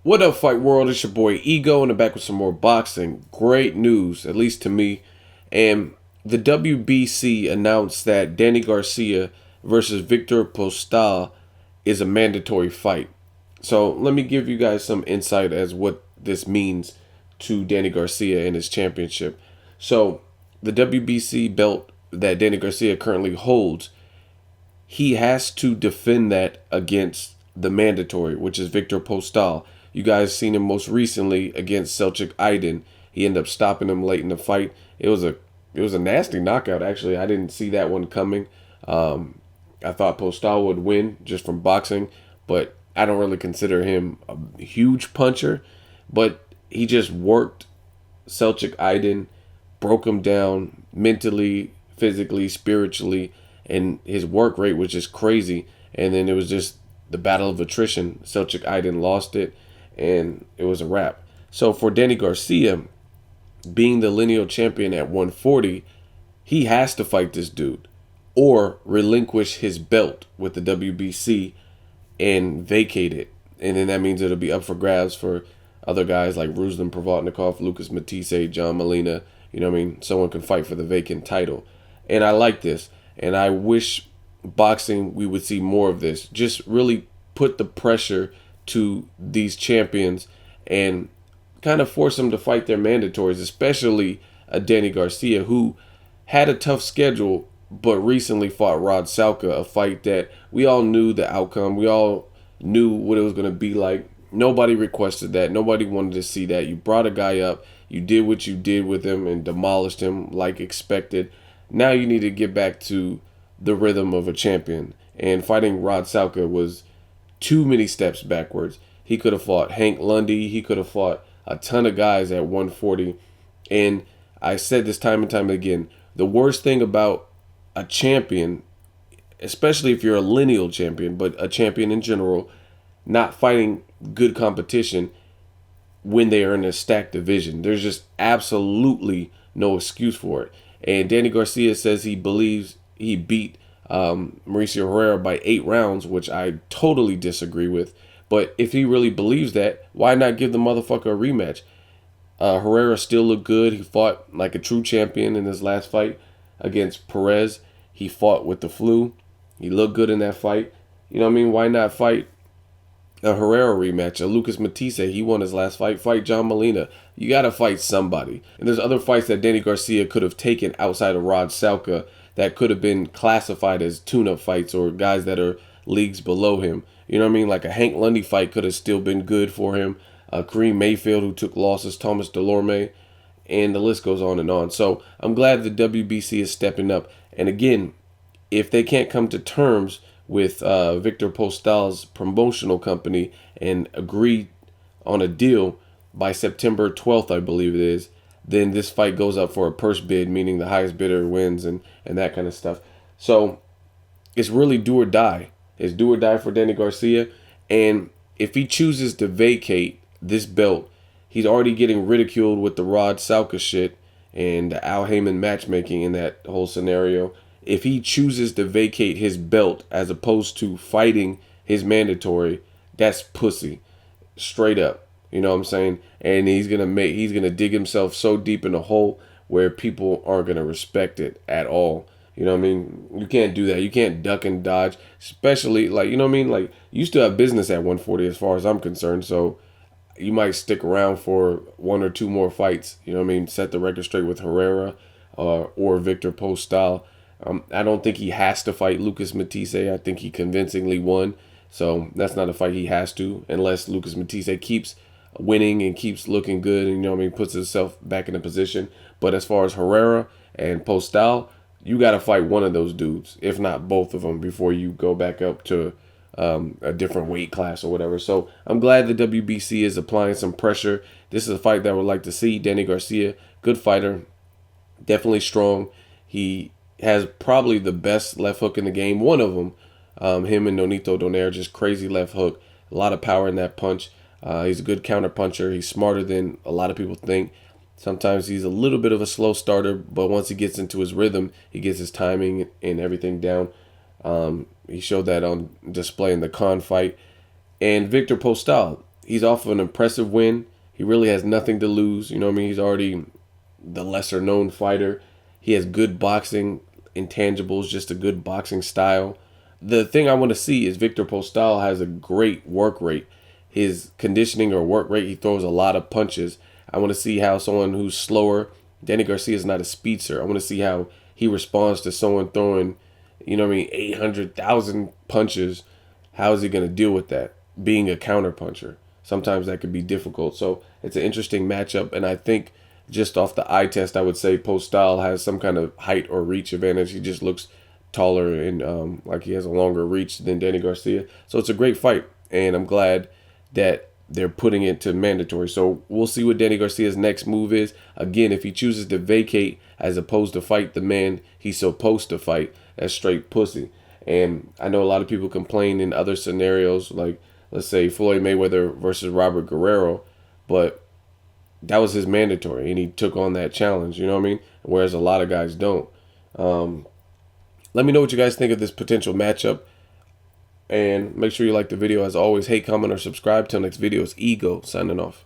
What up, Fight World? It's your boy Ego, and I'm back with some more boxing. Great news, at least to me. And the WBC announced that Danny Garcia versus Viktor Postol is a mandatory fight. So let me give you guys some insight as what this means to Danny Garcia and his championship. So the WBC belt that Danny Garcia currently holds, he has to defend that against the mandatory, which is Viktor Postol. You guys seen him most recently against Selçuk Aydin. He ended up stopping him late in the fight. It was a nasty knockout, actually. I didn't see that one coming. I thought Postol would win just from boxing, but I don't really consider him a huge puncher. But he just worked Selçuk Aydin, broke him down mentally, physically, spiritually, and his work rate was just crazy. And then it was just the battle of attrition. Selçuk Aydin lost it, and it was a wrap. So for Danny Garcia, being the lineal champion at 140, he has to fight this dude or relinquish his belt with the WBC and vacate it. And then that means it'll be up for grabs for other guys like Ruslan Provodnikov, Lucas Matisse, John Molina. You know what I mean? Someone can fight for the vacant title. And I like this. And I wish boxing we would see more of this. Just really put the pressure to these champions and kind of force them to fight their mandatories, especially a Danny Garcia who had a tough schedule but recently fought Rod Salka, a fight that we all knew the outcome. We all knew what it was going to be like. Nobody requested that. Nobody wanted to see that. You brought a guy up. You did what you did with him and demolished him like expected. Now you need to get back to the rhythm of a champion. And fighting Rod Salka was too many steps backwards. He could have fought Hank Lundy. He could have fought a ton of guys at 140. And I said this time and time again, the worst thing about a champion, especially if you're a lineal champion, but a champion in general, not fighting good competition when they are in a stacked division. There's just absolutely no excuse for it. And Danny Garcia says he believes he beat Mauricio Herrera by 8 rounds, which I totally disagree with. But if he really believes that, why not give the motherfucker a rematch? Herrera still looked good. He fought like a true champion in his last fight against Perez. He fought with the flu. He looked good in that fight. You know what I mean? Why not fight a Herrera rematch? A Lucas Matisse, he won his last fight. Fight John Molina. You got to fight somebody. And there's other fights that Danny Garcia could have taken outside of Rod Salka that could have been classified as tune-up fights or guys that are leagues below him. You know what I mean? Like a Hank Lundy fight could have still been good for him. Kareem Mayfield, who took losses, Thomas Delorme, and the list goes on and on. So I'm glad the WBC is stepping up. And again, if they can't come to terms with Viktor Postol's promotional company and agree on a deal by September 12th, I believe it is, then this fight goes up for a purse bid, meaning the highest bidder wins and that kind of stuff. So it's really do or die. It's do or die for Danny Garcia. And if he chooses to vacate this belt, he's already getting ridiculed with the Rod Salka shit and the Al Heyman matchmaking in that whole scenario. If he chooses to vacate his belt as opposed to fighting his mandatory, that's pussy. Straight up. You know what I'm saying? And he's gonna dig himself so deep in a hole where people aren't gonna respect it at all. You know what I mean? You can't do that. You can't duck and dodge, especially like, you know what I mean? Like, you still have business at 140 as far as I'm concerned. So you might stick around for 1 or 2 more fights. You know what I mean? Set the record straight with Herrera or Viktor Postol. I don't think he has to fight Lucas Matisse. I think he convincingly won. So that's not a fight he has to, unless Lucas Matisse keeps winning and keeps looking good and, you know what I mean, puts himself back in a position. But as far as Herrera and Postol, you got to fight one of those dudes, if not both of them, before you go back up to a different weight class or whatever. So I'm glad the WBC is applying some pressure. This is a fight that I would like to see. Danny Garcia, good fighter, definitely strong. He has probably the best left hook in the game. One of them, him and Nonito Donaire, just crazy left hook. A lot of power in that punch. He's a good counter puncher. He's smarter than a lot of people think. Sometimes he's a little bit of a slow starter, but once he gets into his rhythm, he gets his timing and everything down. He showed that on display in the Khan fight. And Viktor Postol, he's off of an impressive win. He really has nothing to lose. You know what I mean? He's already the lesser known fighter. He has good boxing intangibles, just a good boxing style. The thing I want to see is Viktor Postol has a great work rate. His conditioning or work rate, he throws a lot of punches. I want to see how someone who's slower, Danny Garcia is not a speedster. I want to see how he responds to someone throwing, 800,000 punches. How is he going to deal with that? Being a counter puncher. Sometimes that could be difficult. So it's an interesting matchup. And I think just off the eye test, I would say Postol has some kind of height or reach advantage. He just looks taller and like he has a longer reach than Danny Garcia. So it's a great fight. And I'm glad that they're putting it to mandatory. So we'll see what Danny Garcia's next move is. Again, if he chooses to vacate as opposed to fight the man he's supposed to fight, that's straight pussy. And I know a lot of people complain in other scenarios, like let's say Floyd Mayweather versus Robert Guerrero, but that was his mandatory, and he took on that challenge. You know what I mean? Whereas a lot of guys don't. Let me know what you guys think of this potential matchup. And make sure you like the video. As always, hate, comment, or subscribe. Till next video, it's Ego signing off.